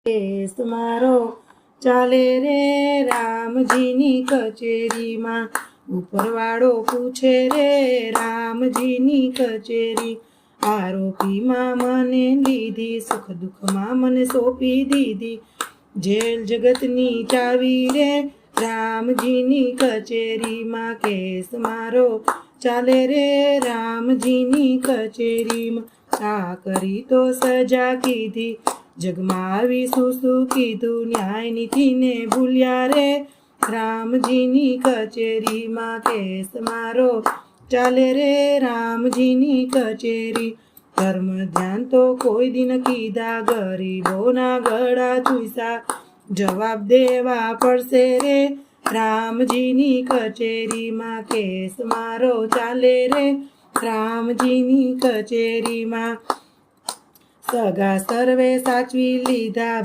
case મારો ચાલે રે રામજીની કચેરીમાં, ઉપરવાળો પૂછે રે રામજીની કચેરી, આરોપીમાં મને લીધી, સુખ દુઃખમાં મને સોંપી દીધી, જેલ જગતની ચાવી રે રામજીની કચેરીમાં, કેસ મારો ચાલે રે રામજીની કચેરીમાં, આ કરી તો સજા કીધી, જગમાં આવી શું કીધું, ન્યાય નીતિને ભૂલ્યા રે રામજીની કચેરીમાં, કેસ મારો ચાલે રે રામજીની કચેરી, ધર્મ ધ્યાન તો કોઈ દિન કીધા, ગરીબોના ગળા ચૂસા, જવાબ દેવા પડશે રે રામજીની કચેરીમાં, કેસ મારો ચાલે રે રામજીની કચેરીમાં, સગા સર્વે સાચવી લીધા,